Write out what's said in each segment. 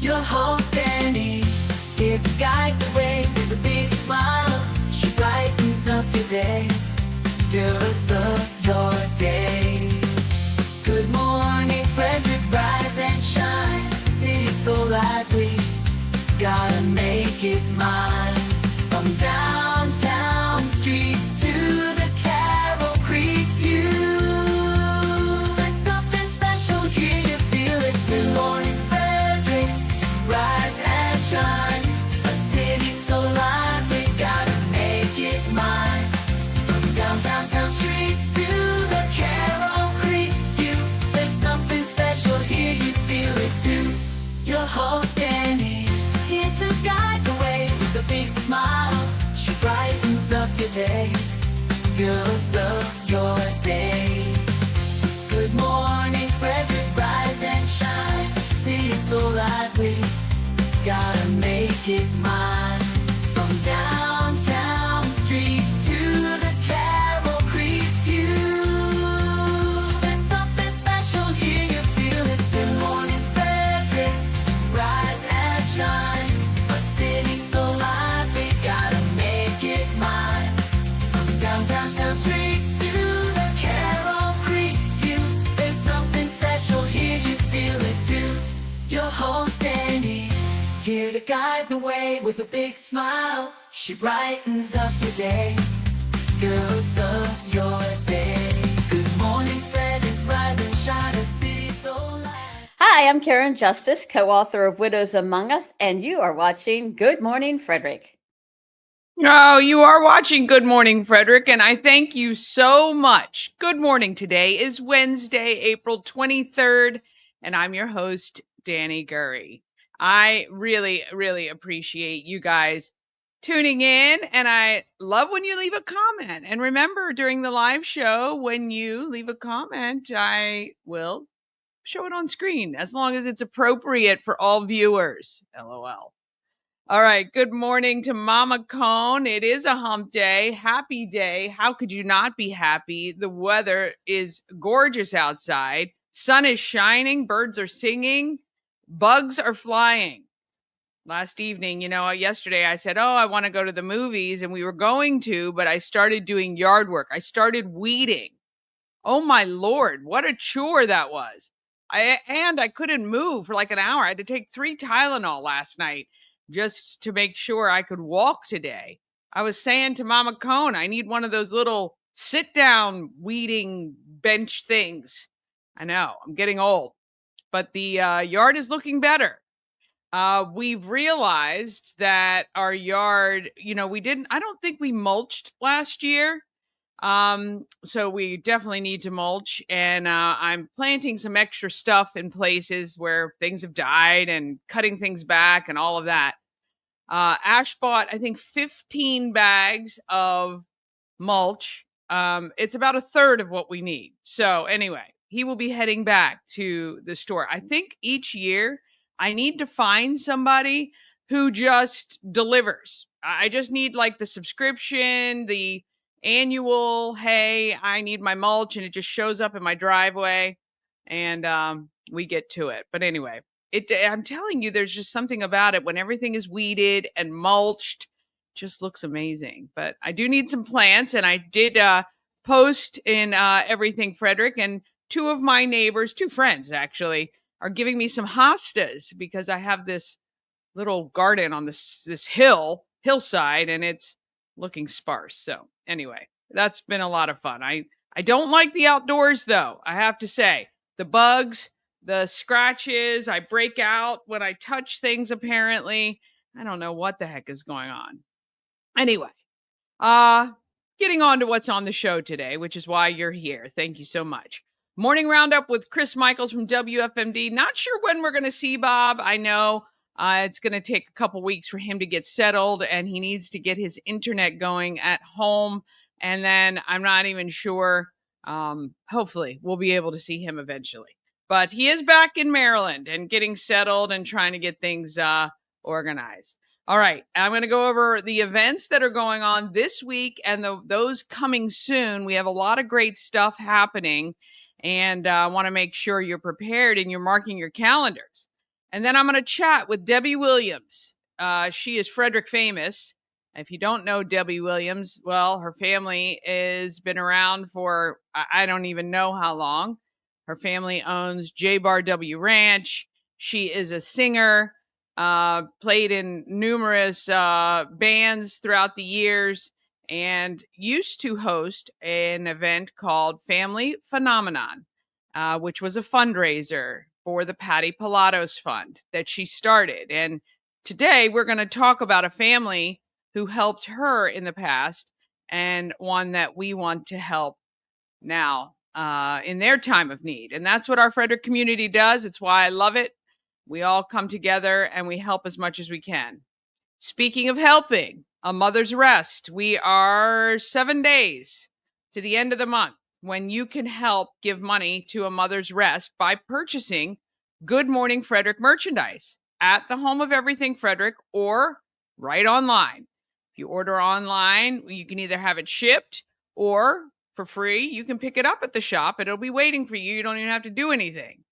Your host Danny, here to guide the way with a big smile. She brightens up your day, girls of your day. Good morning Frederick, rise and shine. City so lively, gotta make it mine. From downtown streets to the Carroll Creek view, there's something special here, you feel it too. Good morning Frederick, rise and shine. A city so lively, gotta make it mine. From downtown streets to the Carroll Creek view, there's something special here, you feel it too. Your host Danny, here to guide the way with a big smile. She brightens up your day, girls of your day. Good morning Frederick, rise and shine. City so lively, gotta make it mine. From downtown streets to the Carroll Creek view, there's something special here, you feel it too. Good morning Frederick, rise and shine. A city so lively, gotta make it mine. From downtown streets to the Carroll Creek view, there's something special here, you feel it too. Your host Danny, here to guide the way with a big smile. She brightens up your day, girls of your day. Good morning Frederick, rise and shine. A city so light. Hi, I'm Karen Justice, co-author of Widows Among Us, and you are watching Good Morning Frederick. Oh, you are watching Good Morning Frederick, and I thank you so much. Good morning. Today is Wednesday, April 23rd, and I'm your host, Danny Gurry. I really, really appreciate you guys tuning in, and I love when you leave a comment. And remember, during the live show, when you leave a comment, I will show it on screen as long as it's appropriate for all viewers. LOL. All right. Good morning to Mama Cone. It is a hump day. Happy day. How could you not be happy? The weather is gorgeous outside. Sun is shining. Birds are singing. Bugs are flying. Last evening, yesterday I said, oh, I want to go to the movies, and we were going to, but I started doing yard work. I started weeding. Oh my Lord, what a chore that was. I couldn't move for like an hour. I had to take 3 Tylenol last night just to make sure I could walk today. I was saying to Mama Cone, I need one of those little sit down weeding bench things. I know, I'm getting old, but the yard is looking better. We've realized that our yard, I don't think we mulched last year. So we definitely need to mulch, and I'm planting some extra stuff in places where things have died and cutting things back and all of that. Ash bought, I think, 15 bags of mulch. It's about a third of what we need. So anyway, he will be heading back to the store. I think each year I need to find somebody who just delivers. I just need like the subscription, the annual, hey, I need my mulch, and it just shows up in my driveway, and we get to it. But anyway, I'm telling you, there's just something about it when everything is weeded and mulched, just looks amazing. But I do need some plants, and I did post in Everything Frederick, and 2 of my neighbors, 2 friends actually, are giving me some hostas because I have this little garden on this hillside, and it's looking sparse. So anyway, that's been a lot of fun. I don't like the outdoors though. I have to say, the bugs, the scratches, I break out when I touch things apparently. I don't know what the heck is going on. Anyway, uh getting on to what's on the show today, which is why you're here. Thank you so much. Morning roundup with Chris Michaels from WFMD. Not sure when we're going to see Bob. I know it's going to take a couple weeks for him to get settled, and he needs to get his internet going at home. And then I'm not even sure. Hopefully, we'll be able to see him eventually. But he is back in Maryland and getting settled and trying to get things organized. All right, I'm going to go over the events that are going on this week and those coming soon. We have a lot of great stuff happening, and I want to make sure you're prepared and you're marking your calendars. And then I'm going to chat with Debbie Williams. She is Frederick famous. If you don't know Debbie Williams, well, her family has been around for I don't even know how long. Her family owns J Bar W Ranch. She is a singer, played in numerous bands throughout the years, and used to host an event called Family Phenomenon, which was a fundraiser for the Patty Pilatos Fund that she started. And today we're going to talk about a family who helped her in the past and one that we want to help now in their time of need. And that's what our Frederick community does. It's why I love it. We all come together and we help as much as we can. Speaking of helping, a mother's rest. We are 7 days to the end of the month when you can help give money to a mother's rest by purchasing Good Morning Frederick merchandise at the Home of Everything Frederick or right online. If you order online, you can either have it shipped or for free, you can pick it up at the shop. It'll be waiting for you. You don't even have to do anything.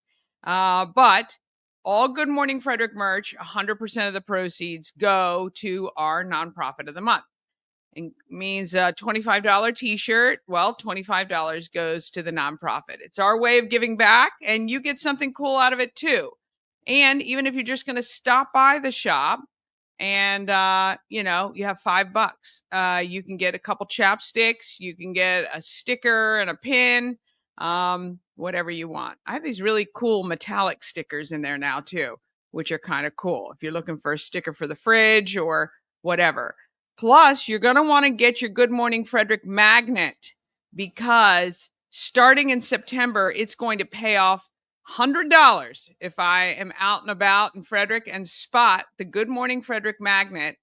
But all Good Morning Frederick merch, 100% of the proceeds go to our nonprofit of the month. It means a $25 t-shirt. Well, $25 goes to the nonprofit. It's our way of giving back, and you get something cool out of it too. And even if you're just going to stop by the shop and you have $5, you can get a couple chapsticks, you can get a sticker and a pin, whatever you want. I have these really cool metallic stickers in there now too, which are kind of cool if you're looking for a sticker for the fridge or whatever. Plus, you're going to want to get your Good Morning Frederick magnet, because starting in September, it's going to pay off $100 if I am out and about in Frederick and spot the Good Morning Frederick magnet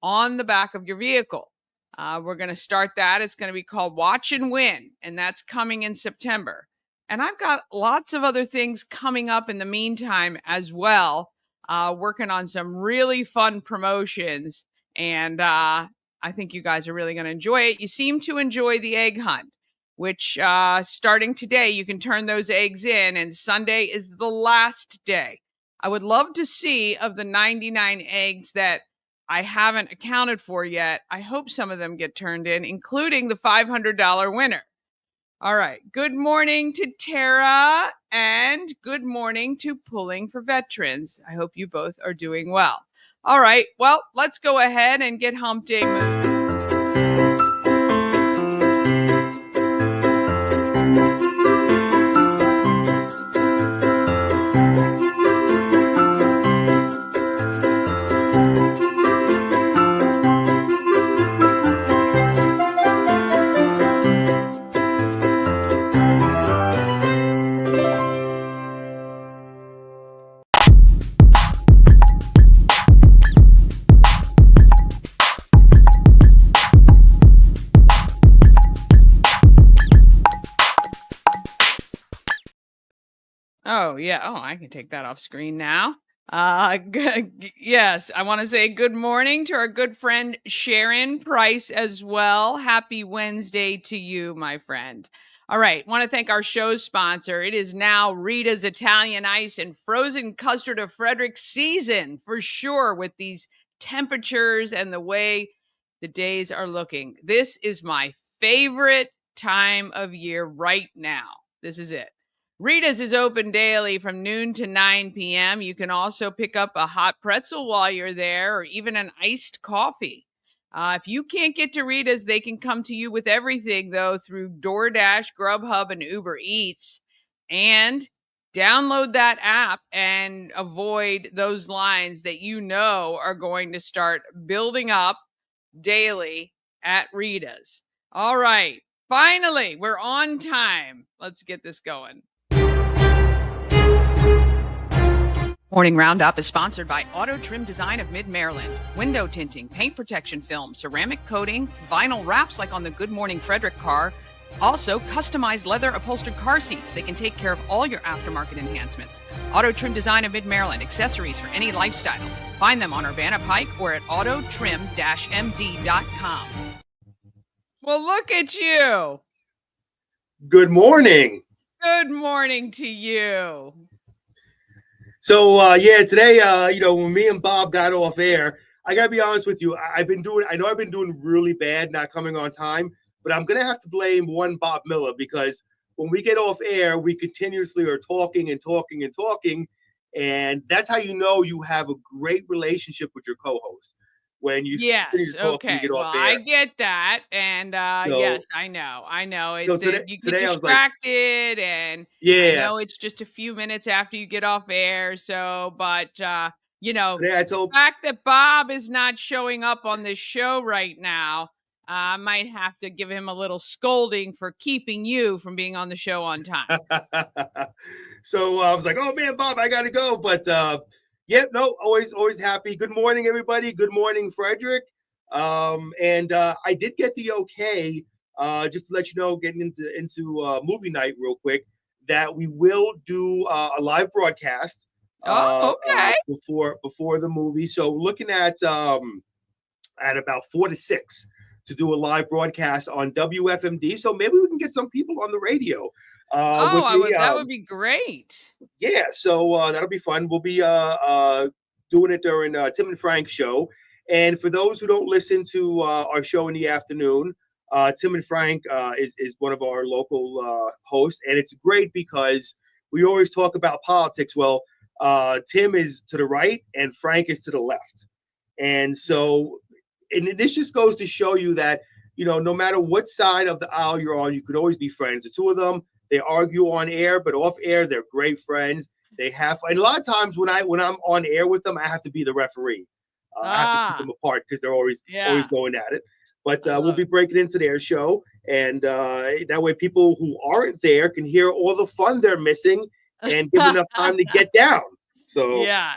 on the back of your vehicle. We're going to start that. It's going to be called Watch and Win, and that's coming in September. And I've got lots of other things coming up in the meantime as well, working on some really fun promotions. And I think you guys are really going to enjoy it. You seem to enjoy the egg hunt, which starting today, you can turn those eggs in, and Sunday is the last day. I would love to see, of the 99 eggs that I haven't accounted for yet, I hope some of them get turned in, including the $500 winner. All right. Good morning to Tara, and good morning to Pulling for Veterans. I hope you both are doing well. All right. Well, let's go ahead and get Hump Day moving. Oh, yeah. Oh, I can take that off screen now. Yes, I want to say good morning to our good friend Sharon Price as well. Happy Wednesday to you, my friend. All right, want to thank our show's sponsor. It is now Rita's Italian Ice and Frozen Custard of Frederick season for sure, with these temperatures and the way the days are looking. This is my favorite time of year right now. This is it. Rita's is open daily from noon to 9 p.m. You can also pick up a hot pretzel while you're there, or even an iced coffee. If you can't get to Rita's, they can come to you with everything, though, through DoorDash, Grubhub, and Uber Eats. And download that app and avoid those lines that you know are going to start building up daily at Rita's. All right. Finally, we're on time. Let's get this going. Morning Roundup is sponsored by Auto Trim Design of Mid-Maryland. Window tinting, paint protection film, ceramic coating, vinyl wraps like on the Good Morning Frederick car. Also, customized leather upholstered car seats. They can take care of all your aftermarket enhancements. Auto Trim Design of Mid-Maryland, accessories for any lifestyle. Find them on Urbana Pike or at autotrim-md.com. Well, look at you. Good morning. Good morning to you. So yeah, today, when me and Bob got off air, I gotta be honest with you. I know I've been doing really bad, not coming on time, but I'm gonna have to blame one Bob Miller because when we get off air, we continuously are talking and talking and talking, and that's how you know you have a great relationship with your co-host when you continue Yes, to talk when you okay. get Well, off I air. get that, and, So yes, I know, I know. so It's today you get today I was like, distracted, and I yeah. know it's just a few minutes after you get off air, so but, Today I the told fact that Bob is not showing up on this show right now, I might have to give him a little scolding for keeping you from being on the show on time. so I was like, "Oh man, Bob, I got to go." But yep, no, always happy. Good morning, everybody. Good morning, Frederick. And I did get the okay, just to let you know, getting into movie night real quick, that we will do a live broadcast Oh, okay. before the movie. So looking at about 4 to 6 to do a live broadcast on WFMD. So maybe we can get some people on the radio Oh, with I me. would that would be great. Yeah, so that'll be fun. We'll be doing it during Tim and Frank's show. And for those who don't listen to our show in the afternoon, Tim and Frank is one of our local hosts, and it's great because we always talk about politics. Well, Tim is to the right, and Frank is to the left, and Yeah. so and this just goes to show you that no matter what side of the aisle you're on, you could always be friends. The two of them, they argue on air, but off air, they're great friends. They have, and a lot of times when I'm on air with them, I have to be the referee. I have to keep Ah, them apart because they're always yeah. going at it. But I we'll love be it. breaking into their show, and that way people who aren't there can hear all the fun they're missing and give enough time to get down. So Yeah.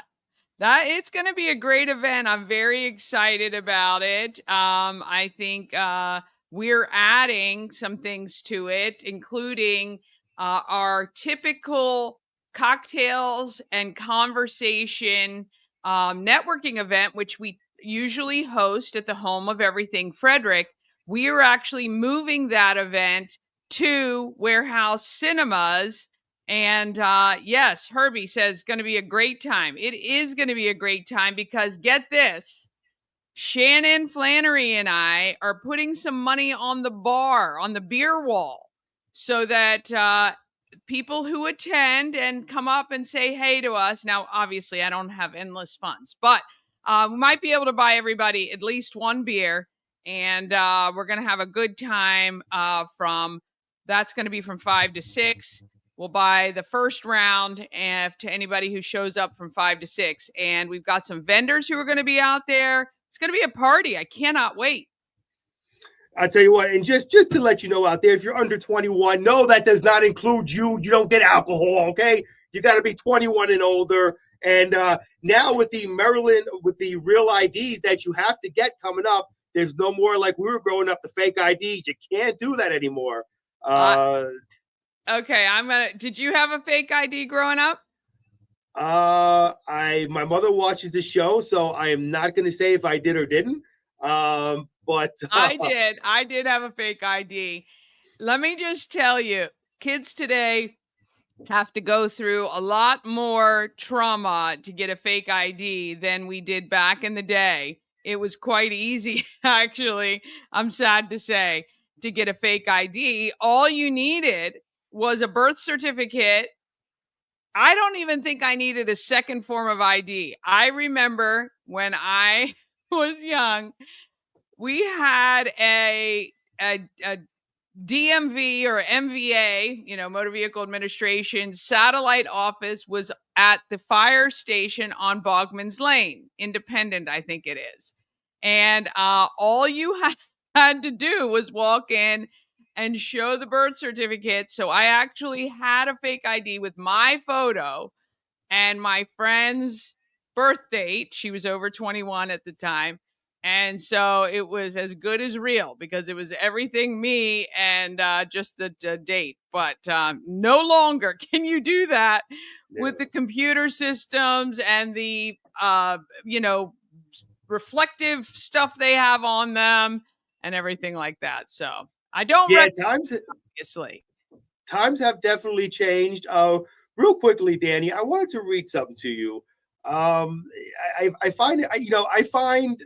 That it's gonna be a great event. I'm very excited about it. I think we're adding some things to it, including our typical cocktails and conversation networking event, which we usually host at the home of everything Frederick. We are actually moving that event to Warehouse Cinemas, and yes, Herbie says it's going to be a great time. It is going to be a great time because get this, Shannon Flannery and I are putting some money on the bar, on the beer wall, so that people who attend and come up and say hey to us. Now, obviously, I don't have endless funds, but we might be able to buy everybody at least one beer, and we're going to have a good time from that's going to be from 5 to 6. We'll buy the first round and to anybody who shows up from 5 to 6. And we've got some vendors who are going to be out there. It's going to be a party. I cannot wait. I tell you what, and just to let you know out there, if you're under 21, no, that does not include you. You don't get alcohol, okay? You got to be 21 and older. And now with the Maryland, with the real IDs that you have to get coming up, there's no more like we were growing up the fake IDs. You can't do that anymore. Uh, Uh, okay, did you have a fake ID growing up? my mother watches the show, so I am not going to say if I did or didn't. But I did. I did have a fake ID. Let me just tell you, kids today have to go through a lot more trauma to get a fake ID than we did back in the day. It was quite easy, actually. I'm sad to say, to get a fake ID. All you needed was a birth certificate. I don't even think I needed a second form of ID. I remember when I was young, we had a DMV or MVA, Motor Vehicle Administration satellite office was at the fire station on Bogman's Lane, Independent, I think it is. And all you had to do was walk in and show the birth certificate. So I actually had a fake ID with my photo and my friend's birth date. She was over 21 at the time. And so it was as good as real because it was everything me and just the date. But no longer can you do that with the computer systems and the, reflective stuff they have on them and everything like that. So I don't yeah, recommend, times obviously. times have definitely changed. real quickly, Danny, I wanted to read something to you. I find it, I find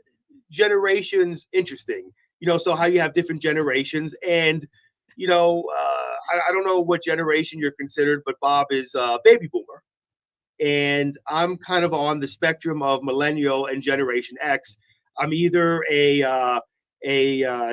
generations interesting. So how you have different generations, and I don't know what generation you're considered, but Bob is baby boomer, and I'm kind of on the spectrum of millennial and Generation X. I'm either a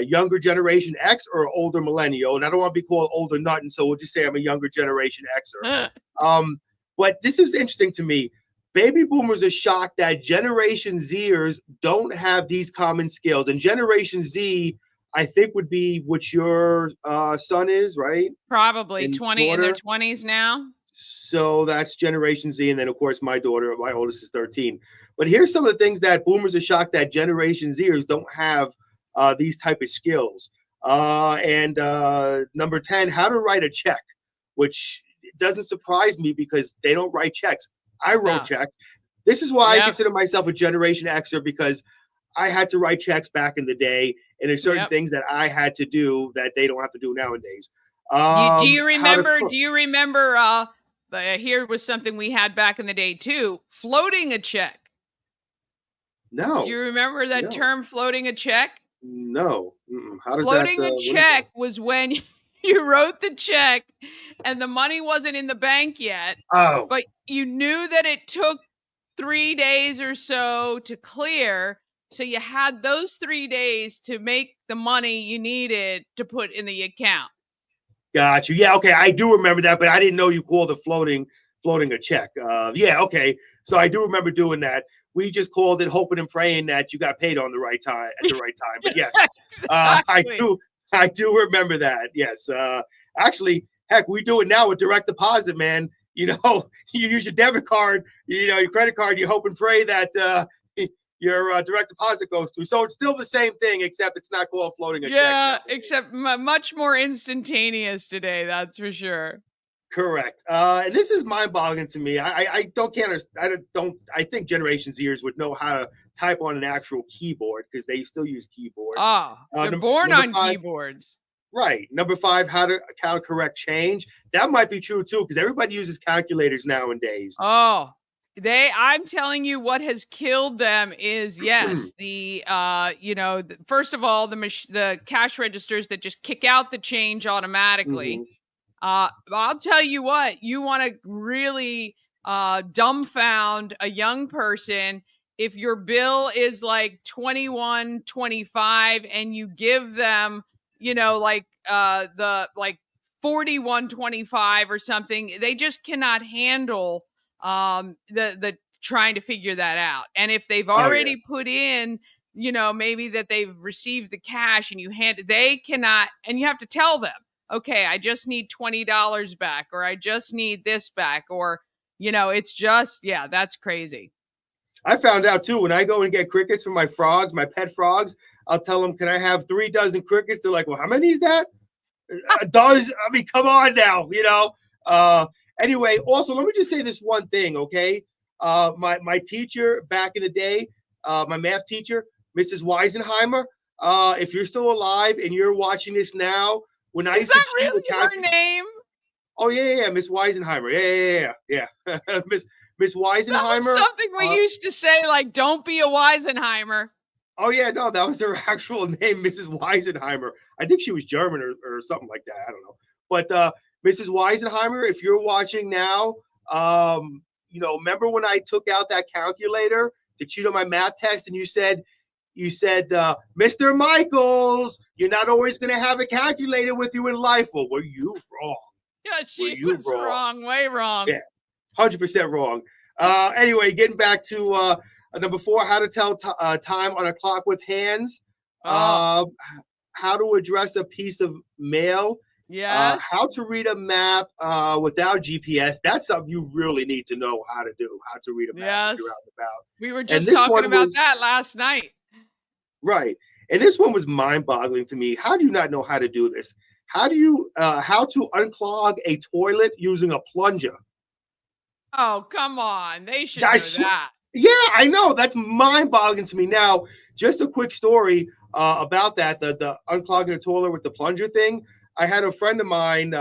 younger Generation X or older millennial, and I don't want to be called older nothing, so we'll just say I'm a younger Generation Xer. Um, but this is interesting to me. Baby boomers are shocked that Generation Zers don't have these common skills, and Generation Z, I think, would be what your son is, right? Probably And 20 in their daughter. 20s now. So that's Generation Z, and then of course my daughter, my oldest, is 13. But here's some of the things that boomers are shocked that Generation Zers don't have these type of skills. And number 10, how to write a check, which doesn't surprise me because they don't write checks. I wrote No. checks. This is why I Yep. consider myself a Generation Xer, because I had to write checks back in the day, and there's certain Yep. things that I had to do that they don't have to do nowadays. Do you How to remember? cook. Do you remember? Here was something we had back in the day too: floating a check. Do you No, remember that no. term, floating a check? No. Mm-mm. How does that, Floating a what is that? check was when you wrote the check and the money wasn't in the bank yet, Oh, but you knew that it took 3 days or so to clear. So you had those 3 days to make the money you needed to put in the account. got you. Yeah, okay. I do remember that, but I didn't know you called it floating a check. Yeah, okay. So I do remember doing that. We just called it hoping and praying that you got paid on the right time at the right time. But yes, I Exactly. do remember that. Yes. Actually, heck, we do it now with direct deposit, man. You use your debit card, your credit card, you hope and pray that your direct deposit goes through. So it's still the same thing, except it's not called floating a check Yeah, nowadays. except much more instantaneous today, that's for sure. Correct. And this is mind-boggling to me. I don't can't I don't I think Generation Zers would know how to type on an actual keyboard because they still use keyboard. Oh, they're born Number on five, keyboards. right? Number five, how to correct change. That might be true too because everybody uses calculators nowadays. Oh, I'm telling you what has killed them is, yes, first of all, the cash registers that just kick out the change automatically. Hmm. I'll tell you what, you want to really dumbfound a young person if your bill is like 21.25 and you give them, the like 41.25 or something. They just cannot handle the trying to figure that out. And if they've Oh yeah. already put in, maybe that they've received the cash and they cannot, and you have to tell them, okay, I just need $20 back, or I just need this back, or, it's just, yeah, that's crazy. I found out too when I go and get crickets for my frogs, my pet frogs. I'll tell them, "Can I have 3 dozen crickets?" They're like, "Well, how many is that?" Does I mean, come on now. Uh anyway, also let me just say this one thing, okay? My teacher back in the day, my math teacher, Mrs. Weisenheimer, if you're still alive and you're watching this now, when I Is used to that cheat with really her name? oh yeah, Miss Weisenheimer. Yeah. Miss That was Weisenheimer. something we uh, used to say, like, don't be a Weisenheimer. oh yeah, no, that was her actual name, Mrs. Weisenheimer. I think she was German or something like that. I don't know. But Mrs. Weisenheimer, if you're watching now, remember when I took out that calculator to cheat on my math test, and you said, Mr. Michaels, you're not always going to have a calculator with you in life. Well, were you wrong? Yeah, Were she you was wrong? wrong, way wrong. Yeah, 100% wrong. Anyway, getting back to number four, how to tell time on a clock with hands, Oh, uh, how to address a piece of mail, yes, how to read a map without GPS. That's something you really need to know how to do, how to read a map if you're yes. out and about. We were And just this talking one about was that last night. right. And this one was mind boggling to me. How do you not know how to do this? How to unclog a toilet using a plunger? Oh, come on. They should I know sw- that. yeah, I know. That's mind-boggling to me. Now, just a quick story about that, the unclogging the toilet with the plunger thing. I had a friend of mine.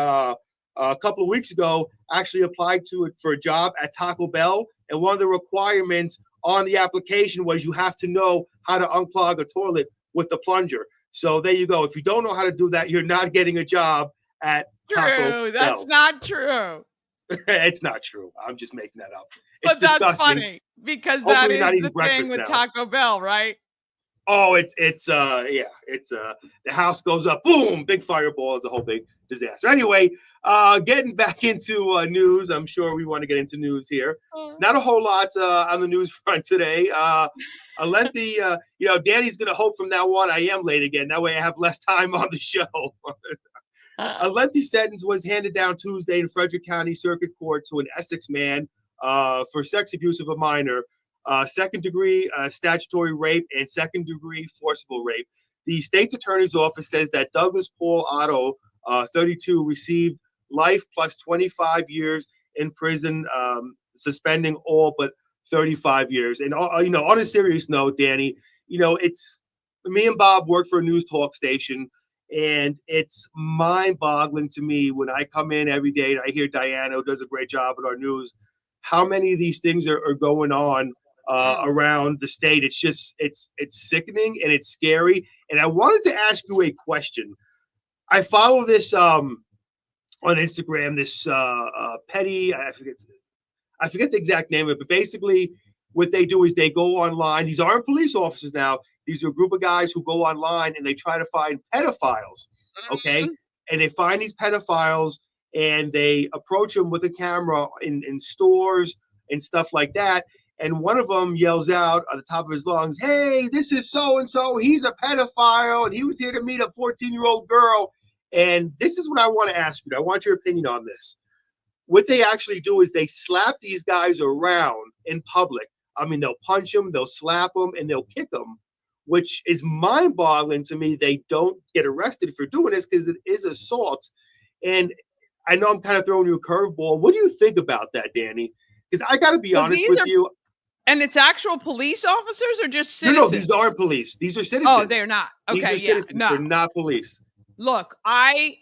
a couple of weeks ago actually applied for a job at Taco Bell, and one of the requirements on the application was you have to know how to unclog a toilet with the plunger. So there you go. If you don't know how to do that, you're not getting a job at Taco True. That's Bell. not true. It's not true. I'm just making that up. It's But that's disgusting. funny because that Hopefully, you're not is eating the thing breakfast with now. Taco Bell, right? Oh, it's the house goes up, boom, big fireball. It's a whole big disaster. Anyway, getting back into news. I'm sure we want to get into news here. Not a whole lot on the news front today. A lengthy, Danny's gonna hope from now on I am late again. That way I have less time on the show. A lengthy sentence was handed down Tuesday in Frederick County Circuit Court to an Essex man for sex abuse of a minor, second degree statutory rape, and second degree forcible rape. The state's attorney's office says that Douglas Paul Otto, 32, received life plus 25 years in prison, suspending all but 35 years. And on a serious note, Danny, it's me and Bob work for a news talk station. And it's mind-boggling to me when I come in every day and I hear Diana, who does a great job with our news, how many of these things are going on around the state. It's just it's sickening and it's scary. And I wanted to ask you a question. I follow this on Instagram. This petty, I forget the exact name of it, but basically what they do is they go online. These aren't police officers now. These are a group of guys who go online and they try to find pedophiles, okay? And they find these pedophiles and they approach them with a camera in stores and stuff like that. And one of them yells out at the top of his lungs, "Hey, this is so-and-so. He's a pedophile, and he was here to meet a 14-year-old girl." And this is what I want to ask you. I want your opinion on this. What they actually do is they slap these guys around in public. I mean, they'll punch them, they'll slap them, and they'll kick them, which is mind-boggling to me. They don't get arrested for doing this because it is assault. And I know I'm kind of throwing you a curveball. What do you think about that, Danny? Because I got to be honest with you. And it's actual police officers or just No, citizens? these aren't police. These are citizens. Oh, they're not. Okay, these are citizens. No. They're not police. Look, I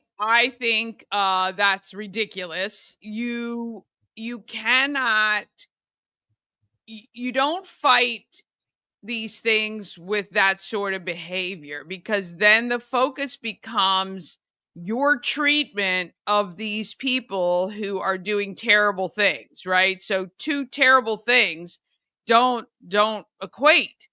think that's ridiculous. You cannot. You don't fight these things with that sort of behavior because then the focus becomes your treatment of these people who are doing terrible things, right? So two terrible things don't equate.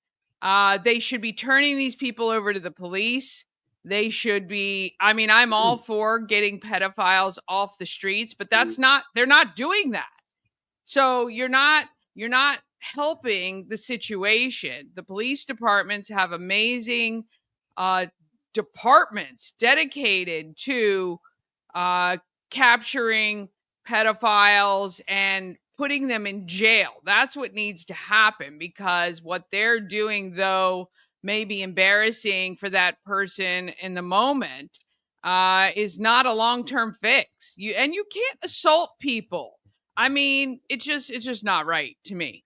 They should be turning these people over to the police. They should be, I mean, I'm all for getting pedophiles off the streets, but they're not doing that. So you're not helping the situation. The police departments have amazing departments dedicated to capturing pedophiles and putting them in jail. That's what needs to happen because what they're doing, though, may be embarrassing for that person in the moment, is not a long-term fix. You can't assault people. I mean, it's just not right to me.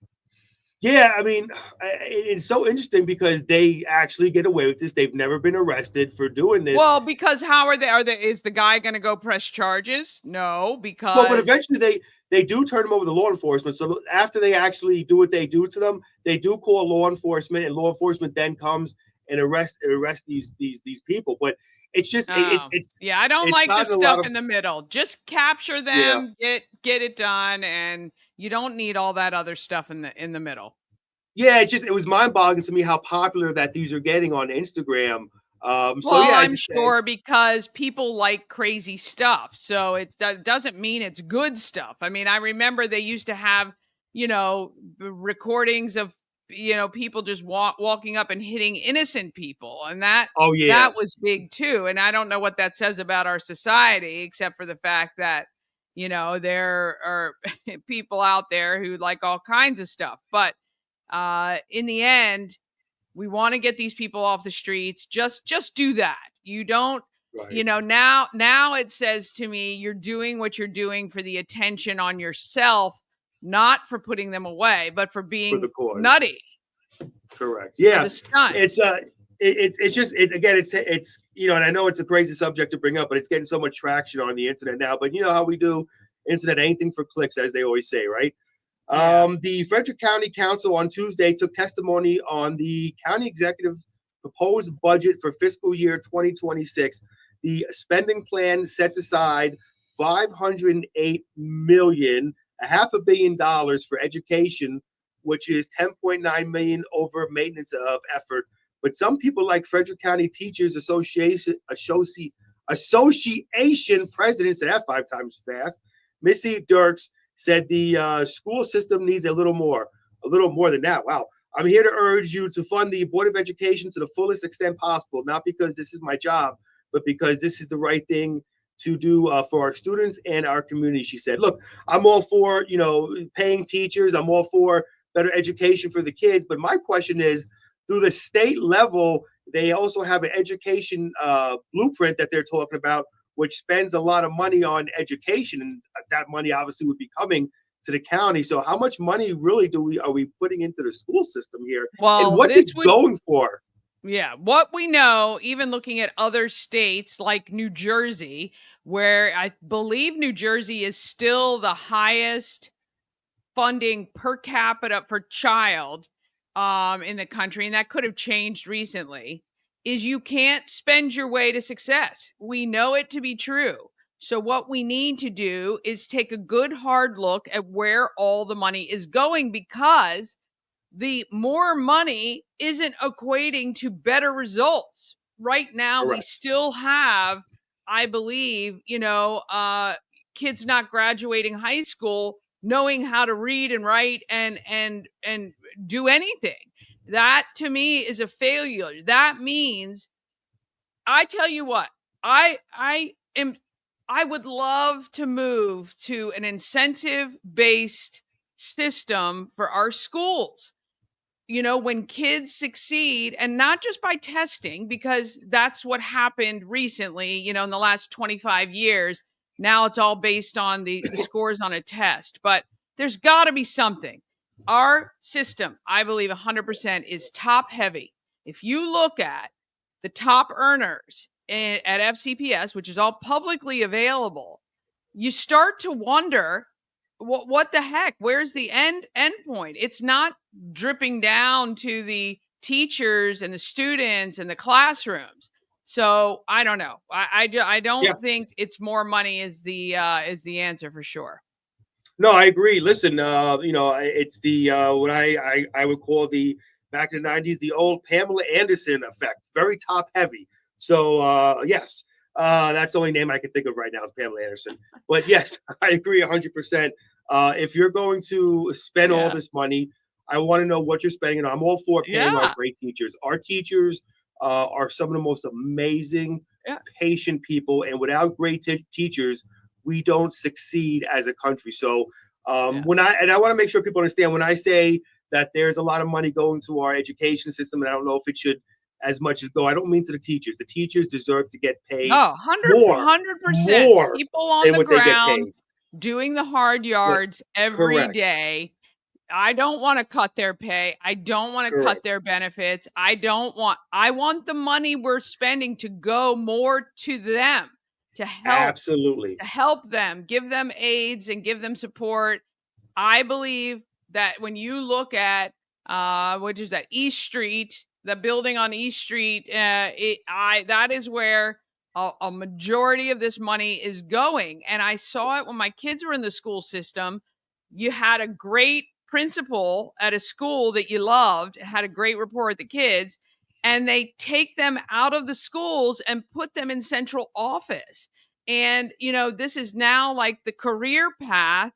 Yeah, I mean, it's so interesting because they actually get away with this. They've never been arrested for doing this. Well, because how are they? Is the guy going to go press charges? No, because Well, but eventually they do turn them over to law enforcement. So after they actually do what they do to them, they do call law enforcement, and law enforcement then comes and arrest these people. But it's just it's yeah, I don't like the stuff in the middle. Just capture them, get it done, and you don't need all that other stuff in the middle. Yeah, it was mind-boggling to me how popular that these are getting on Instagram. I'm sure because people like crazy stuff. So it doesn't mean it's good stuff. I mean, I remember they used to have, recordings of, people just walking up and hitting innocent people. And that was big too. And I don't know what that says about our society, except for the fact that, there are people out there who like all kinds of stuff. But in the end, we want to get these people off the streets. Just do that. You don't, now it says to me, you're doing what you're doing for the attention on yourself, not for putting them away, but for being nutty. Correct. Yeah. The stunt. It's it's just again it's and I know it's a crazy subject to bring up, but it's getting so much traction on the internet now. But you know how we do internet, anything for clicks, as they always say, right? Yeah. The Frederick County Council on Tuesday took testimony on the county executive proposed budget for fiscal year 2026. The spending plan sets aside 508 million, a $500 million for education, which is 10.9 million over maintenance of effort. But some people, like Frederick County Teachers Association president, said that 5 times fast, Missy Dirks, said the school system needs a little more than that. Wow. I'm here to urge you to fund the Board of Education to the fullest extent possible, not because this is my job, but because this is the right thing to do for our students and our community. She said, look, I'm all for, paying teachers. I'm all for better education for the kids. But my question is, through the state level, they also have an education blueprint that they're talking about, which spends a lot of money on education, and that money obviously would be coming to the county. So how much money really are we putting into the school system here, and Well, what's it going for? yeah, what we know, even looking at other states like New Jersey, where I believe New Jersey is still the highest funding per capita for child in the country, and that could have changed recently, is you can't spend your way to success. We know it to be true. So what we need to do is take a good hard look at where all the money is going, because the more money isn't equating to better results. Right now, we Correct. still have, I believe, kids not graduating high school knowing how to read and write and do anything. That to me is a failure. That means, I tell you what, I would love to move to an incentive based system for our schools. When kids succeed, and not just by testing, because that's what happened recently, in the last 25 years. Now it's all based on the scores on a test, but there's got to be something. Our system, I believe 100%, is top heavy. If you look at the top earners at FCPS, which is all publicly available, you start to wonder, what the heck? Where's the end point? It's not dripping down to the teachers and the students and the classrooms. So I don't know. I Yeah. don't think it's more money is the answer for sure. No, I agree. Listen, it's the what I would call the back in the '90s, the old Pamela Anderson effect, very top heavy. So yes, that's the only name I can think of right now is Pamela Anderson. But yes, I agree 100%. If you're going to spend all Yeah. this money, I want to know what you're spending it on. I'm all for paying our Yeah. great teachers. Our teachers are some of the most amazing, Yeah. patient people, and without great teachers, we don't succeed as a country. So Yeah. I want to make sure people understand when I say that there's a lot of money going to our education system, and I don't know if it should as much as go. I don't mean to the teachers. The teachers deserve to get paid No, 100 more, 100%. more People on than the what they get ground paid. doing the hard But yards every correct, day. I don't want to cut their pay. I don't want to cut correct, their benefits. I want the money we're spending to go more to them, to absolutely, help them, give them aids and give them support. I believe that when you look at which is that East Street, the building on East Street, that is where a majority of this money is going. And I saw it when my kids were in the school system. You had a great principal at a school that you loved, had a great rapport with the kids, and they take them out of the schools and put them in central office. And this is now like the career path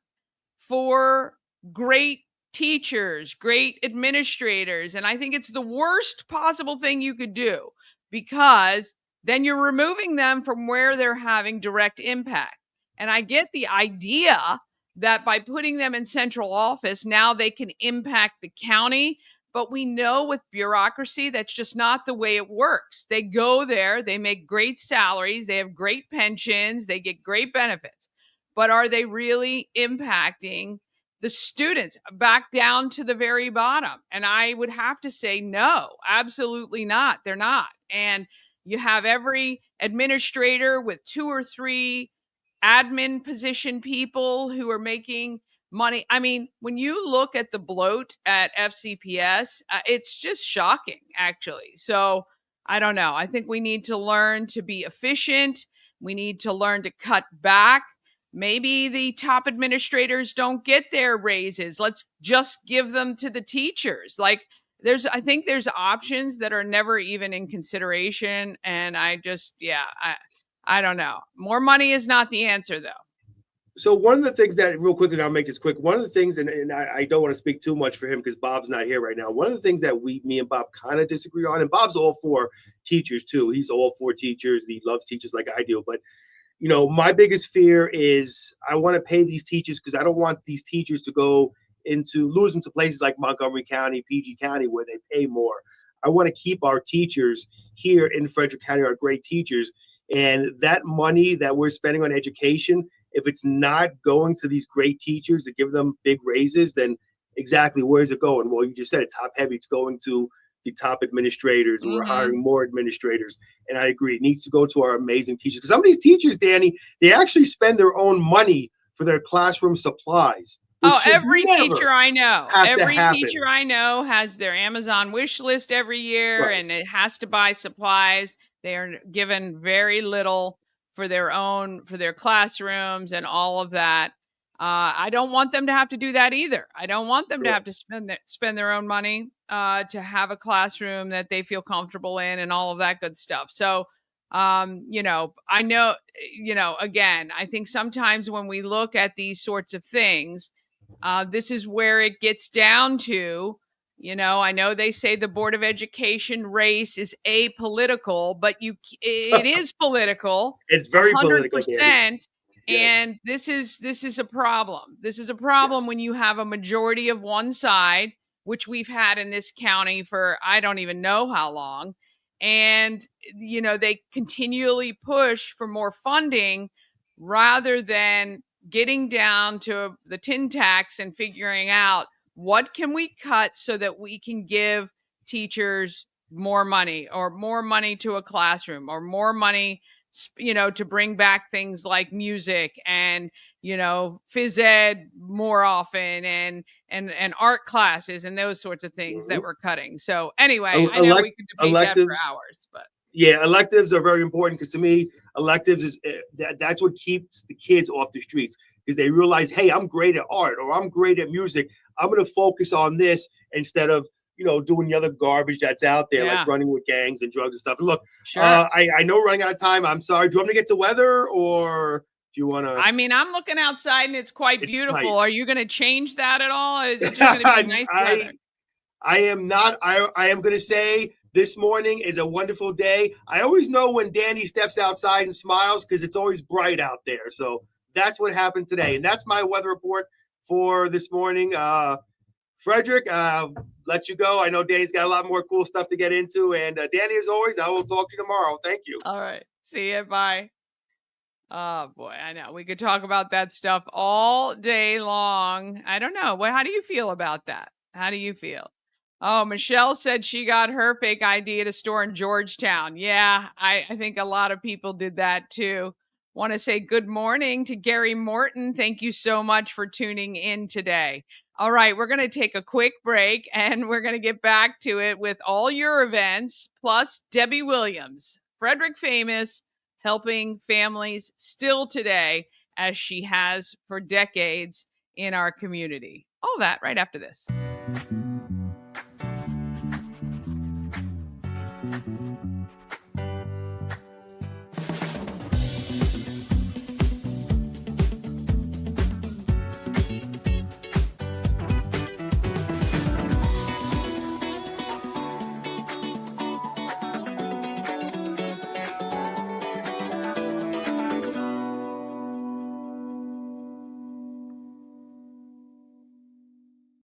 for great teachers, great administrators. And I think it's the worst possible thing you could do, because then you're removing them from where they're having direct impact. And I get the idea that by putting them in central office, now they can impact the county. But we know with bureaucracy, that's just not the way it works. They go there, they make great salaries, they have great pensions, they get great benefits. But are they really impacting the students back down to the very bottom? And I would have to say, no, absolutely not. They're not. And you have every administrator with 2 or 3 admin position people who are making money. I mean, when you look at the bloat at FCPS, it's just shocking, actually. So I don't know. I think we need to learn to be efficient. We need to learn to cut back. Maybe the top administrators don't get their raises. Let's just give them to the teachers. Like, I think there's options that are never even in consideration. And I don't know. More money is not the answer, though. So one of the things that, real quickly, I'll make this quick. One of the things, and I don't want to speak too much for him because Bob's not here right now. One of the things that me and Bob kind of disagree on, and Bob's all for teachers too. He's all for teachers. He loves teachers like I do. But my biggest fear is I want to pay these teachers because I don't want these teachers to lose them to places like Montgomery County, PG County, where they pay more. I want to keep our teachers here in Frederick County, our great teachers, and that money that we're spending on education, if it's not going to these great teachers to give them big raises, then exactly where is it going? Well, you just said it, top heavy. It's going to the top administrators, and we're hiring more administrators. And I agree, it needs to go to our amazing teachers. Because some of these teachers, Danny, they actually spend their own money for their classroom supplies. Every teacher I know has their Amazon wish list every year, right, and it has to buy supplies. They are given very little for their classrooms and all of that. I don't want them to have to do that either. I don't want them to have to spend their own money to have a classroom that they feel comfortable in and all of that good stuff. So, I know, again, I think sometimes when we look at these sorts of things, this is where it gets down to, I know they say the Board of Education race is apolitical, but it is political. It's very 100%, political. And yes. This is a problem. This is a problem when you have a majority of one side, which we've had in this county for I don't even know how long. And, they continually push for more funding rather than getting down to the tin tacks and figuring out what can we cut so that we can give teachers more money or more money to a classroom or more money, to bring back things like music and, phys ed more often and art classes and those sorts of things that we're cutting. So anyway, I know we could debate that for hours, but. Yeah, electives are very important because to me, electives is that's what keeps the kids off the streets because they realize, hey, I'm great at art or I'm great at music. I'm going to focus on this instead of doing the other garbage that's out there, like running with gangs and drugs and stuff. And look, sure. I know we're running out of time. I'm sorry. Do you want me to get to weather or do you want to? I mean, I'm looking outside and it's quite beautiful. Nice. Are you going to change that at all? Is it just going to be nice weather? I am not. I am going to say this morning is a wonderful day. I always know when Danny steps outside and smiles because it's always bright out there. So that's what happened today. And that's my weather report for this morning. Frederick, let you go. I know Danny's got a lot more cool stuff to get into. And Danny, as always, I will talk to you tomorrow. Thank you. All right. See you. Bye. Oh, boy. I know. We could talk about that stuff all day long. I don't know. How do you feel about that? How do you feel? Oh, Michelle said she got her fake ID at a store in Georgetown. Yeah, I think a lot of people did that too. Want to say good morning to Gary Morton. Thank you so much for tuning in today. All right, we're going to take a quick break and we're going to get back to it with all your events, plus Debbie Williams, Frederick Famous, helping families still today as she has for decades in our community. All that right after this.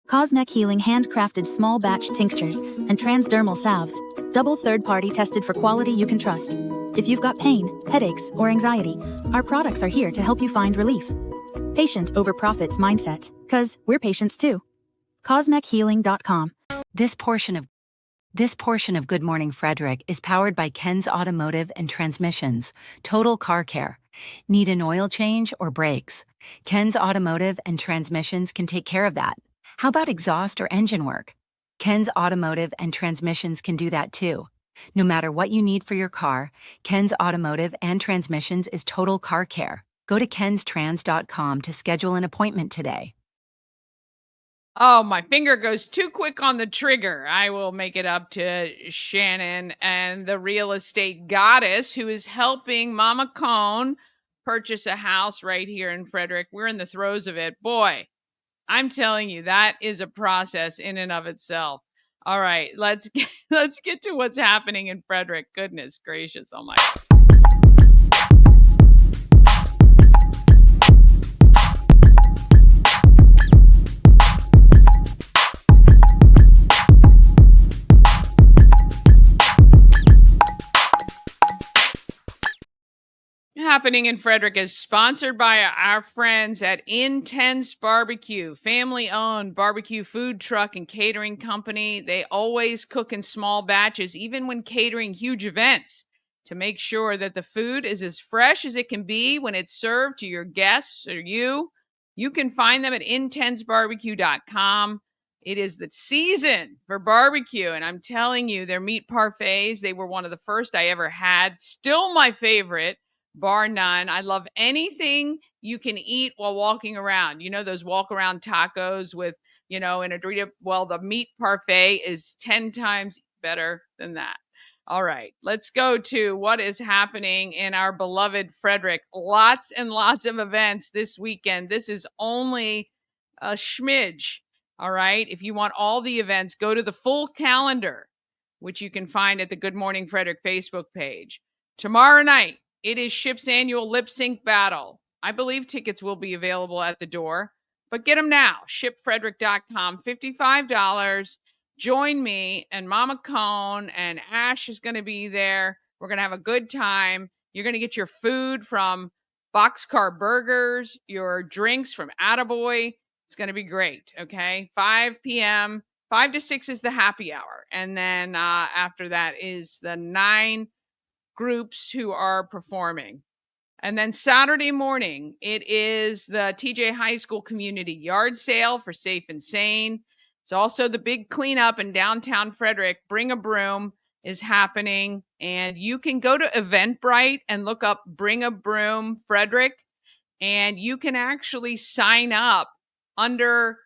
Cosmec Healing handcrafted small batch tinctures and transdermal salves, double third-party tested for quality you can trust. If you've got pain, headaches, or anxiety, our products are here to help you find relief. Patient over profits mindset, Because we're patients too. CosmecHealing.com. This portion of Good Morning Frederick is powered by Ken's Automotive and Transmissions, Total Car Care. Need an oil change or brakes? Ken's Automotive and Transmissions can take care of that. How about exhaust or engine work? Ken's Automotive and Transmissions can do that too. No matter what you need for your car, Ken's Automotive and Transmissions is Total Car Care. Go to kenstrans.com to schedule an appointment today. Oh, my finger goes too quick on the trigger. I will make it up to Shannon and the real estate goddess who is helping Mama Cone purchase a house right here in Frederick. We're in the throes of it. Boy, I'm telling you, that is a process in and of itself. All right, let's get to what's happening in Frederick. Goodness gracious. Oh my. Happening in Frederick is sponsored by our friends at Intense Barbecue, family-owned barbecue food truck and catering company. They always cook in small batches, even when catering huge events, to make sure that the food is as fresh as it can be when it's served to your guests or you. You can find them at intensebarbecue.com. It is the season for barbecue, and I'm telling you, their meat parfaits, they were one of the first I ever had. Still my favorite. Bar none. I love anything you can eat while walking around. You know, those walk around tacos with, in a Dorito. Well, the meat parfait is 10 times better than that. All right, let's go to what is happening in our beloved Frederick. Lots and lots of events this weekend. This is only a smidge. All right. If you want all the events, go to the full calendar, which you can find at the Good Morning Frederick Facebook page. Tomorrow night, it is Ship's annual lip sync battle. I believe tickets will be available at the door, but get them now. ShipFrederick.com, $55. Join me and Mama Cone and Ash is going to be there. We're going to have a good time. You're going to get your food from Boxcar Burgers, your drinks from Attaboy. It's going to be great. Okay. 5 p.m., 5 to 6 is the happy hour. And then after that is the 9 groups who are performing. And then Saturday morning, it is the TJ High School community yard sale for Safe and Sane. It's also the big cleanup in downtown Frederick. Bring a Broom is happening. And you can go to Eventbrite and look up Bring a Broom Frederick. And you can actually sign up under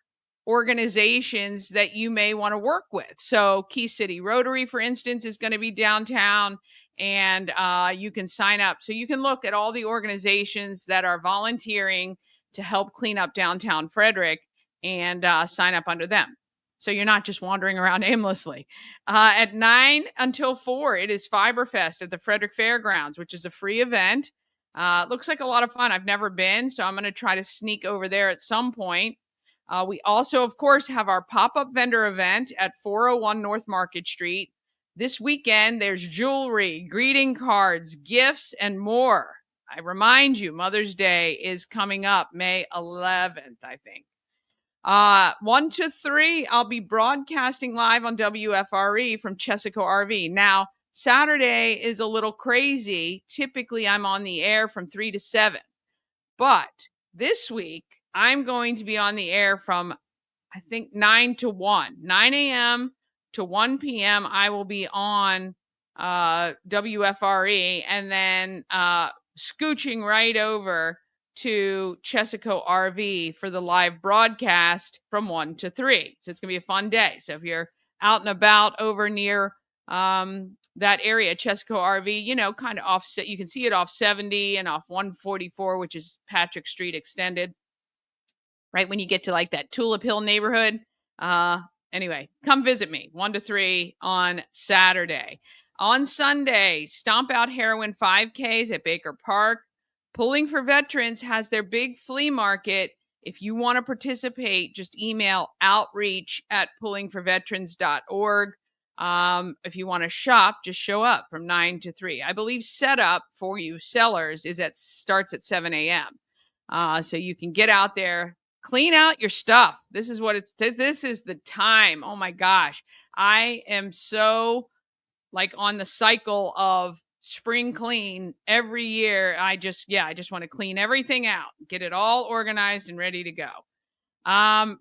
organizations that you may want to work with. So Key City Rotary, for instance, is going to be downtown. And you can sign up. So you can look at all the organizations that are volunteering to help clean up downtown Frederick and sign up under them. So you're not just wandering around aimlessly. At 9 until 4, it is Fiberfest at the Frederick Fairgrounds, which is a free event. It looks like a lot of fun. I've never been, so I'm going to try to sneak over there at some point. We also, of course, have our pop-up vendor event at 401 North Market Street. This weekend, there's jewelry, greeting cards, gifts, and more. I remind you, Mother's Day is coming up May 11th, I think. 1 to 3, I'll be broadcasting live on WFRE from Chesaco RV. Now, Saturday is a little crazy. Typically, I'm on the air from 3 to 7. But this week, I'm going to be on the air from, I think, 9 to 1. 9 a.m. to 1 p.m. I will be on WFRE and then scooching right over to Chesaco RV for the live broadcast from 1 to 3. So it's going to be a fun day. So if you're out and about over near that area, Chesaco RV, kind of offset, you can see it off 70 and off 144, which is Patrick Street extended. Right when you get to like that Tulip Hill neighborhood. Anyway, come visit me 1 to 3 on Saturday. On Sunday, Stomp Out Heroin 5Ks at Baker Park. Pulling for Veterans has their big flea market. If you want to participate, just email outreach@pullingforveterans.org. If you want to shop, just show up from 9 to 3. I believe setup for you sellers starts at 7 a.m. So you can get out there. clean out your stuff. This is the time. Oh my gosh. I am so like on the cycle of spring clean every year. I just want to clean everything out, get it all organized and ready to go.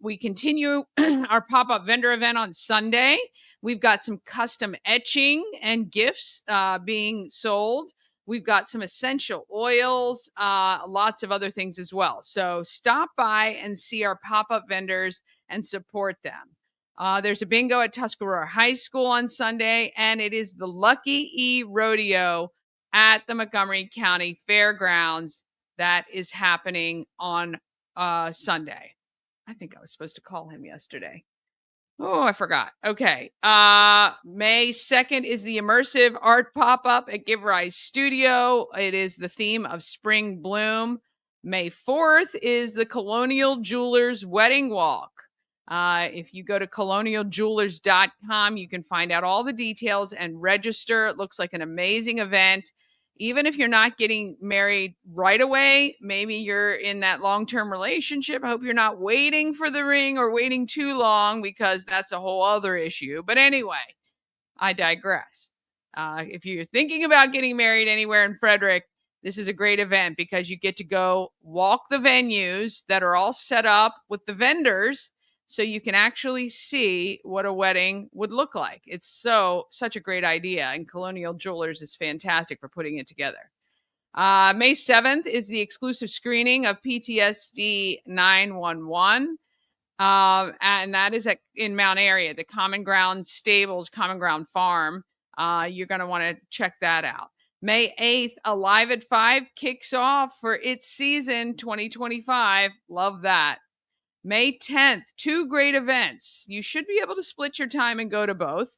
We continue our pop-up vendor event on Sunday. We've got some custom etching and gifts being sold. We've got some essential oils, lots of other things as well. So stop by and see our pop-up vendors and support them. There's a bingo at Tuscarora High School on Sunday, and it is the Lucky E Rodeo at the Montgomery County Fairgrounds that is happening on Sunday. I think I was supposed to call him yesterday. Oh, I forgot. Okay. May 2nd is the immersive art pop-up at Give Rise Studio. It is the theme of spring bloom. May 4th is the Colonial Jewelers Wedding Walk. If you go to colonialjewelers.com, you can find out all the details and register. It looks like an amazing event. Even if you're not getting married right away, maybe you're in that long-term relationship. I hope you're not waiting for the ring or waiting too long, because that's a whole other issue. But anyway, I digress. If you're thinking about getting married anywhere in Frederick, this is a great event because you get to go walk the venues that are all set up with the vendors, so you can actually see what a wedding would look like. It's such a great idea, and Colonial Jewelers is fantastic for putting it together. May 7th is the exclusive screening of PTSD 911. And that is in Mount Airy, the Common Ground Stables, Common Ground Farm. You're going to want to check that out. May 8th, Alive at 5 kicks off for its season 2025. Love that. May 10th, 2 great events. You should be able to split your time and go to both.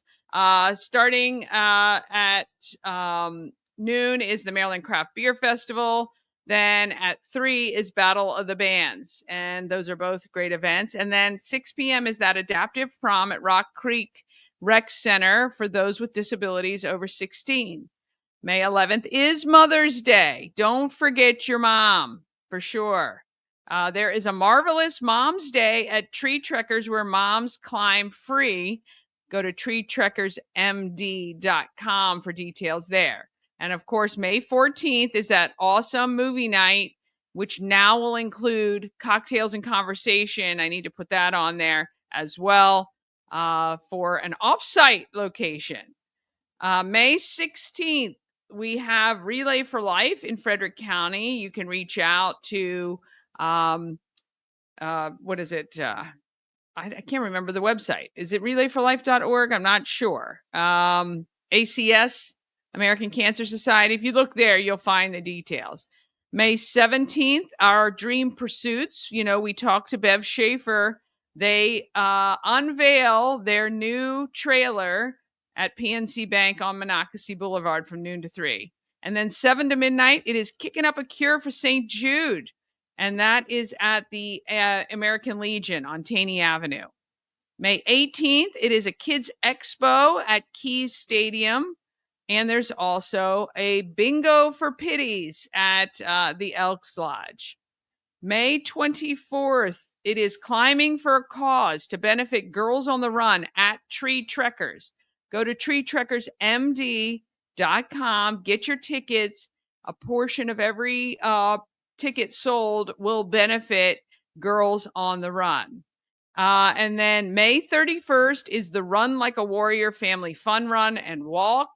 Starting at noon is the Maryland Craft Beer Festival. Then at 3 is Battle of the Bands. And those are both great events. And then 6 p.m. is that adaptive prom at Rock Creek Rec Center for those with disabilities over 16. May 11th is Mother's Day. Don't forget your mom, for sure. There is a marvelous Mom's Day at Tree Trekkers where moms climb free. Go to treetrekkersmd.com for details there. And of course, May 14th is that awesome movie night, which now will include cocktails and conversation. I need to put that on there as well for an off-site location. May 16th, we have Relay for Life in Frederick County. You can reach out to, what is it? I can't remember the website. Is it relayforlife.org? I'm not sure. ACS, American Cancer Society. If you look there, you'll find the details. May 17th, our Dream Pursuits. You know, we talked to Bev Schaefer. They unveil their new trailer at PNC Bank on Monocacy Boulevard from noon to 3. And then 7 to midnight, it is Kicking Up a Cure for St. Jude. And that is at the American Legion on Taney Avenue. May 18th, it is a Kids Expo at Keys Stadium. And there's also a Bingo for Pities at the Elks Lodge. May 24th, it is Climbing for a Cause to benefit Girls on the Run at Tree Trekkers. Go to treetrekkersmd.com, get your tickets. A portion of every ticket sold will benefit Girls on the Run. And then May 31st is the Run Like a Warrior Family Fun Run and Walk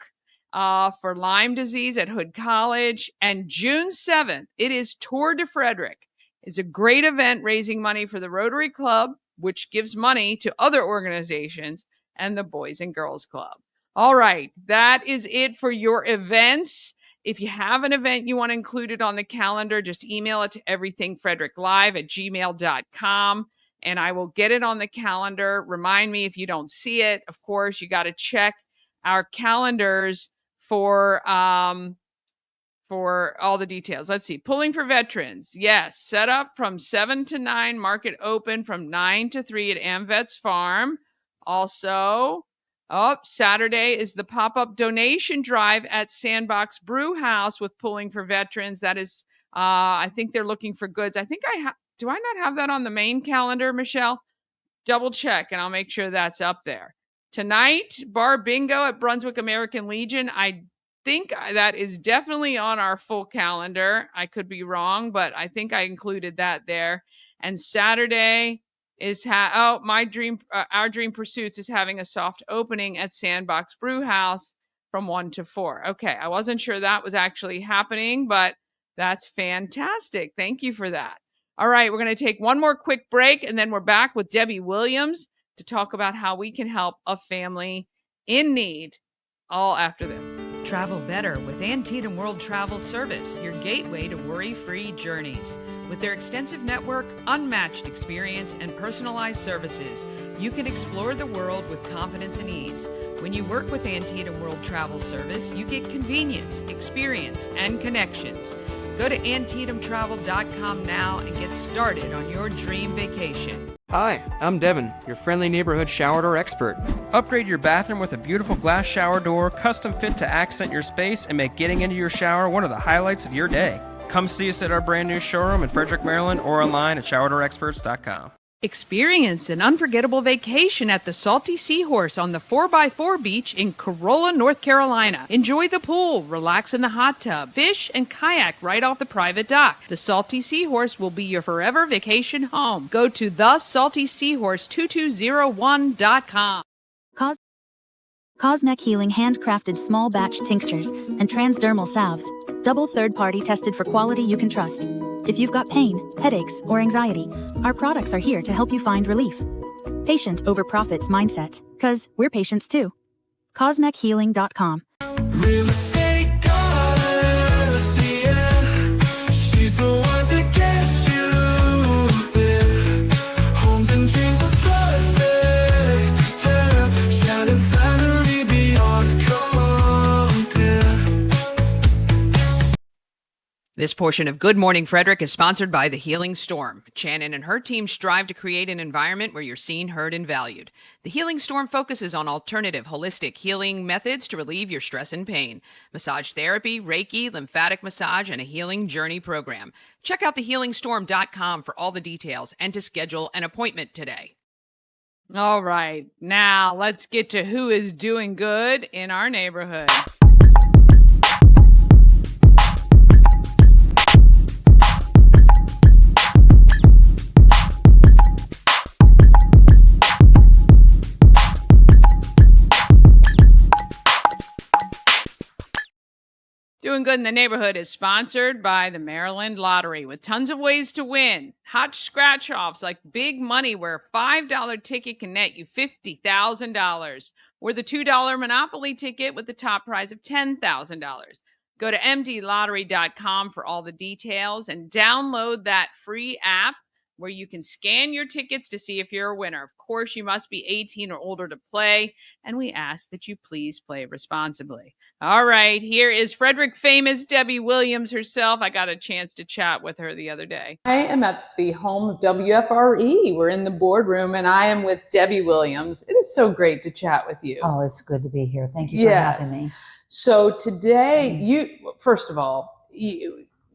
for Lyme disease at Hood College. And June 7th, it is Tour de Frederick. It's a great event raising money for the Rotary Club, which gives money to other organizations, and the Boys and Girls Club. All right, that is it for your events. If you have an event you want included on the calendar, just email it to everythingfredericklive@gmail.com, and I will get it on the calendar. Remind me if you don't see it. Of course, you got to check our calendars for all the details. Let's see. Pulling for Veterans. Yes. Set up from 7 to 9. Market open from 9 to 3 at AmVets Farm. Also, Saturday is the pop-up donation drive at Sandbox Brew House with Pulling for Veterans. That is, I think they're looking for goods. I think do I not have that on the main calendar, Michelle? Double check and I'll make sure that's up there. Tonight, bar bingo at Brunswick American Legion. I think that is definitely on our full calendar. I could be wrong, but I think I included that there. And Saturday is our Dream Pursuits is having a soft opening at Sandbox Brew House from 1 to 4. Okay, I wasn't sure that was actually happening, but that's fantastic. Thank you for that. All right, we're going to take one more quick break, and then we're back with Debbie Williams to talk about how we can help a family in need, all after this. Travel better with Antietam World Travel Service, your gateway to worry-free journeys. With their extensive network, unmatched experience, and personalized services, you can explore the world with confidence and ease. When you work with Antietam World Travel Service, you get convenience, experience, and connections. Go to AntietamTravel.com now and get started on your dream vacation. Hi, I'm Devin, your friendly neighborhood shower door expert. Upgrade your bathroom with a beautiful glass shower door, custom fit to accent your space and make getting into your shower one of the highlights of your day. Come see us at our brand new showroom in Frederick, Maryland, or online at showerdoorexperts.com. Experience an unforgettable vacation at the Salty Seahorse on the 4x4 beach in Corolla, North Carolina. Enjoy the pool, relax in the hot tub, fish, and kayak right off the private dock. The Salty Seahorse will be your forever vacation home. Go to thesaltyseahorse2201.com. Cosmec Healing handcrafted small batch tinctures and transdermal salves, double third-party tested for quality you can trust. If you've got pain, headaches, or anxiety, our products are here to help you find relief. Patient over profits mindset, 'cause we're patients too. CosmecHealing.com. Real estate goddess, yeah. She's the one to get you there. Homes and dreams are perfect, yeah. Shining flattery beyond compare. This portion of Good Morning Frederick is sponsored by The Healing Storm. Shannon and her team strive to create an environment where you're seen, heard, and valued. The Healing Storm focuses on alternative, holistic healing methods to relieve your stress and pain. Massage therapy, Reiki, lymphatic massage, and a healing journey program. Check out thehealingstorm.com for all the details and to schedule an appointment today. All right, now let's get to who is doing good in our neighborhood. Doing Good in the Neighborhood is sponsored by the Maryland Lottery with tons of ways to win. Hot scratch-offs like big money where a $5 ticket can net you $50,000 or the $2 Monopoly ticket with the top prize of $10,000. Go to mdlottery.com for all the details and download that free app where you can scan your tickets to see if you're a winner. Of course, you must be 18 or older to play, and we ask that you please play responsibly. All right, here is Frederick famous Debbie Williams herself. I got a chance to chat with her the other day. I am at the home of WFRE. We're in the boardroom, and I am with Debbie Williams. It is so great to chat with you. Oh, it's good to be here. Thank you for having me. So today, first of all,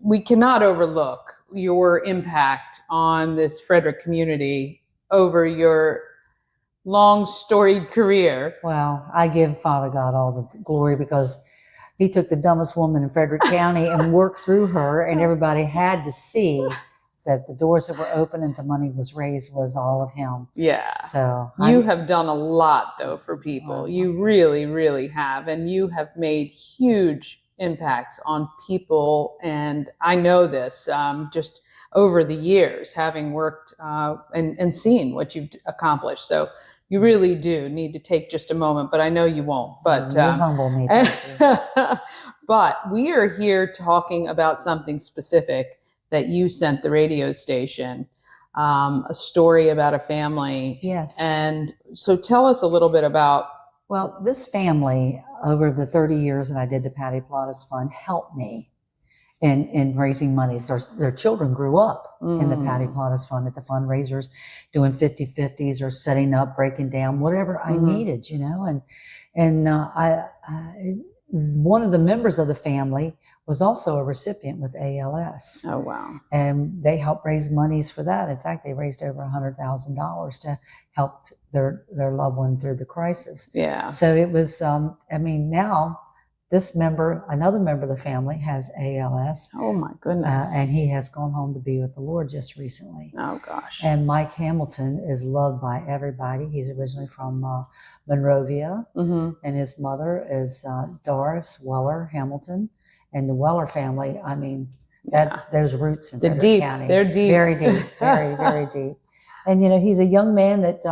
we cannot overlook your impact on this Frederick community over your long storied career. Well, I give Father God all the glory because he took the dumbest woman in Frederick County and worked through her, and everybody had to see that the doors that were open and the money was raised was all of him. Yeah. So you have done a lot though for people. You really, really have. And you have made huge impacts on people. And I know this just over the years, having worked and seen what you've accomplished. So you really do need to take just a moment, but I know you won't. But you humble me. but we are here talking about something specific that you sent the radio station, a story about a family. Yes. And so tell us a little bit about. Well, this family, over the 30 years that I did the Patty Pilates Fund, helped me in raising money. Their children grew up in the Patty Pilates Fund at the fundraisers, doing 50-50s or setting up, breaking down, whatever I needed, you know. And one of the members of the family was also a recipient with ALS. Oh, wow. And they helped raise monies for that. In fact, they raised over $100,000 to help their loved one through the crisis. Yeah. So it was, now another member of the family has ALS. Oh, my goodness. And he has gone home to be with the Lord just recently. Oh, gosh. And Mike Hamilton is loved by everybody. He's originally from Monrovia, and his mother is Doris Weller Hamilton. And the Weller family, I mean, those roots in Frederick County. They're deep. Very deep, very, very deep. And, he's a young man that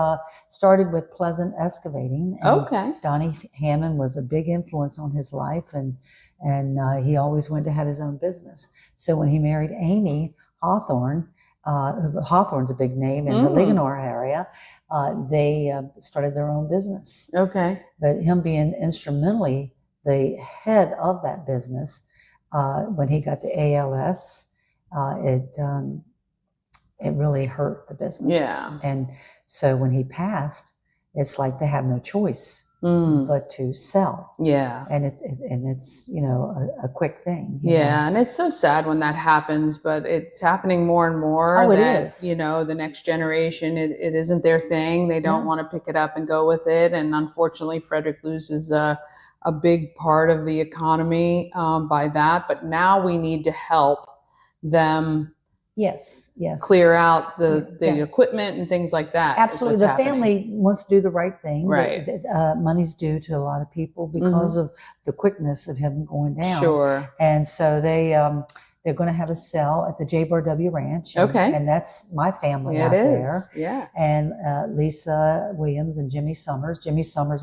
started with Pleasant Excavating. And Okay. Donnie Hammond was a big influence on his life, and he always wanted to have his own business. So when he married Amy Hawthorne, Hawthorne's a big name in the Linganore area, they started their own business. Okay. But him being instrumentally the head of that business, when he got the ALS, it really hurt the business. Yeah. And so when he passed, it's like they have no choice but to sell. Yeah. And it's a quick thing. Yeah. And it's so sad when that happens, but it's happening more and more. Oh, it that, is. The next generation, it isn't their thing. They don't want to pick it up and go with it. And unfortunately, Frederick loses a big part of the economy by that. But now we need to help them Yes. clear out the equipment and things like that. Absolutely. The family wants to do the right thing. Right. Money's due to a lot of people because of the quickness of him going down. Sure. And so they're going to have a sale at the JBRW Ranch. And, Okay. And that's my family Yeah, out it is. there. Yeah. And Lisa Williams and Jimmy Summers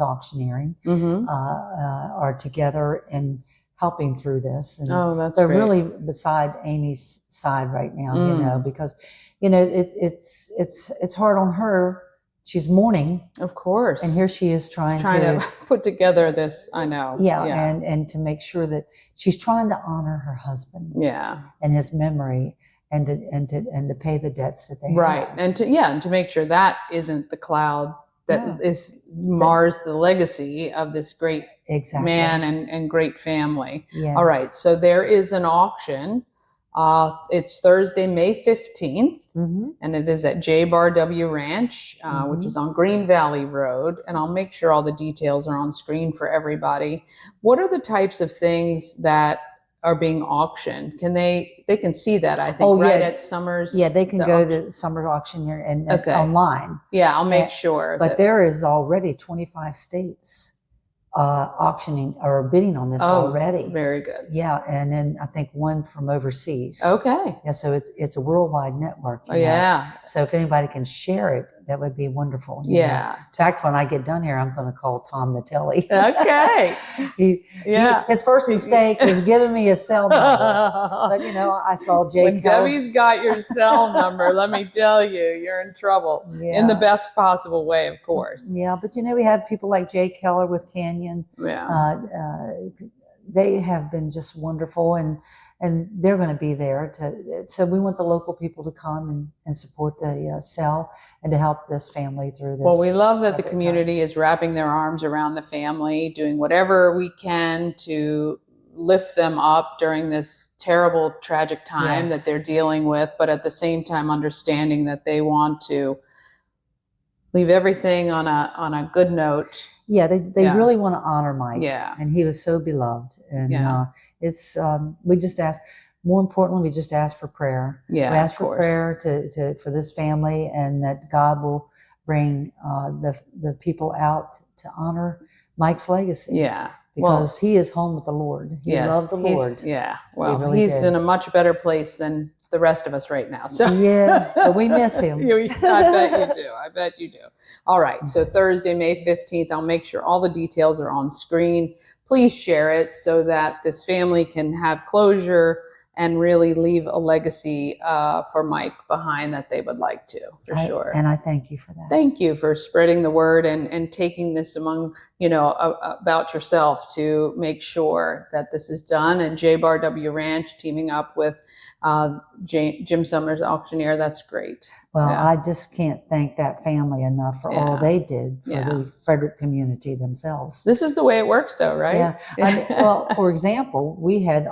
Auctioneering, are together in helping through this. And that's they're great. really beside Amy's side right now, because, it's hard on her. She's mourning. Of course. And here she is trying to put together this, I know. Yeah. And to make sure that she's trying to honor her husband. Yeah. And his memory and to pay the debts that they right. have. And to make sure that isn't the cloud that mars the legacy of this great man and great family. Yes. All right. So there is an auction. It's Thursday, May 15th, and it is at JBRW Ranch, which is on Green Valley Road. And I'll make sure all the details are on screen for everybody. What are the types of things that are being auctioned? They can see that, I think, at Summers. Yeah, they can go to Summers Auction and online. Yeah, I'll make sure. But there is already 25 states auctioning or bidding on this already. Very good. Yeah, and then I think one from overseas. Okay. Yeah, so it's a worldwide network. Yeah. So if anybody can share it, that would be wonderful. Yeah. In fact, when I get done here, I'm going to call Tom Natelli. Okay. His first mistake was giving me a cell number. But, I saw Jay When Keller. Debbie's got your cell number, let me tell you, you're in trouble. Yeah. In the best possible way, of course. Yeah, but, we have people like Jay Keller with Canyon. Yeah. They have been just wonderful, and they're going to be there. So we want the local people to come and support the sale and to help this family through this. Well, we love that the community is wrapping their arms around the family, doing whatever we can to lift them up during this terrible, tragic time that they're dealing with, but at the same time understanding that they want to leave everything on a good note. Yeah, they really want to honor Mike. Yeah. And he was so beloved. And it's we just ask, more importantly, we just ask for prayer. Yeah. We ask for prayer for this family, and that God will bring the people out to honor Mike's legacy. Yeah. Because he is home with the Lord. He loved the Lord. Yeah. Well, really he's did. in a much better place than the rest of us right now. So yeah, but we miss him. I bet you do. All right. So Thursday, May 15th, I'll make sure all the details are on screen. Please share it so that this family can have closure and really leave a legacy for Mike behind that they would like to, for sure. And I thank you for that. Thank you for spreading the word and taking this among, about yourself to make sure that this is done. And J Bar W Ranch teaming up with Jim Summers Auctioneer, that's great. Well, I just can't thank that family enough for all they did for the Frederick community themselves. This is the way it works, though, right? Yeah. I mean, well, for example, we had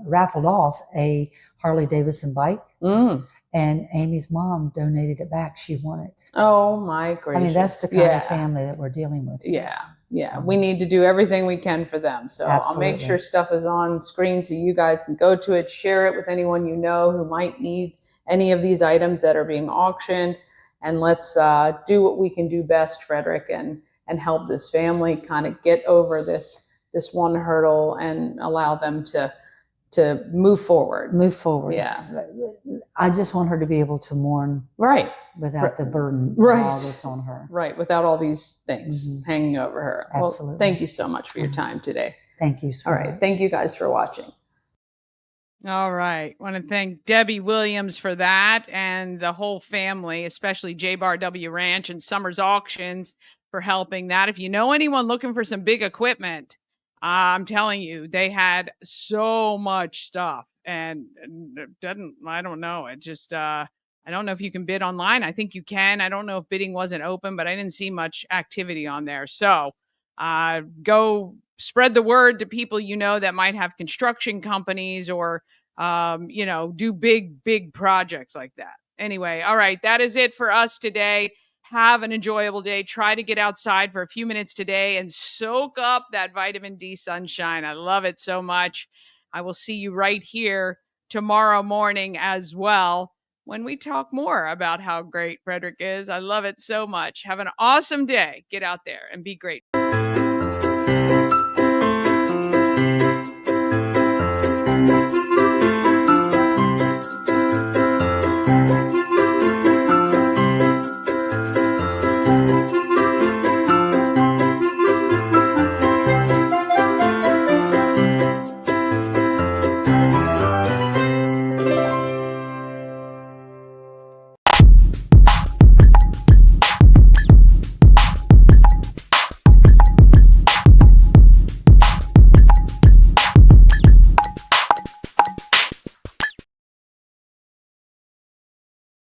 raffled off a Harley Davidson bike, and Amy's mom donated it back. She won it. Oh my gracious! I mean, that's the kind of family that we're dealing with. Yeah. So, we need to do everything we can for them. So absolutely. I'll make sure stuff is on screen so you guys can go to it, share it with anyone you know who might need any of these items that are being auctioned. And let's do what we can do best, Frederick, and help this family kind of get over this one hurdle and allow them to move forward. Move forward. Yeah. I just want her to be able to mourn. Right. Without the burden of all this on her. Right. Without all these things hanging over her. Absolutely. Well, thank you so much for your time today. Thank you, sweetheart. All right. Thank you guys for watching. All right. Want to thank Debbie Williams for that and the whole family, especially J Bar W Ranch and Summers Auctions for helping that. If you know anyone looking for some big equipment, I'm telling you, they had so much stuff and it doesn't, I don't know. It just, I don't know if you can bid online. I think you can. I don't know if bidding wasn't open, but I didn't see much activity on there. So go spread the word to people you know that might have construction companies or, do big projects like that. Anyway, all right. That is it for us today. Have an enjoyable day. Try to get outside for a few minutes today and soak up that vitamin D sunshine. I love it so much. I will see you right here tomorrow morning as well when we talk more about how great Frederick is. I love it so much. Have an awesome day. Get out there and be great.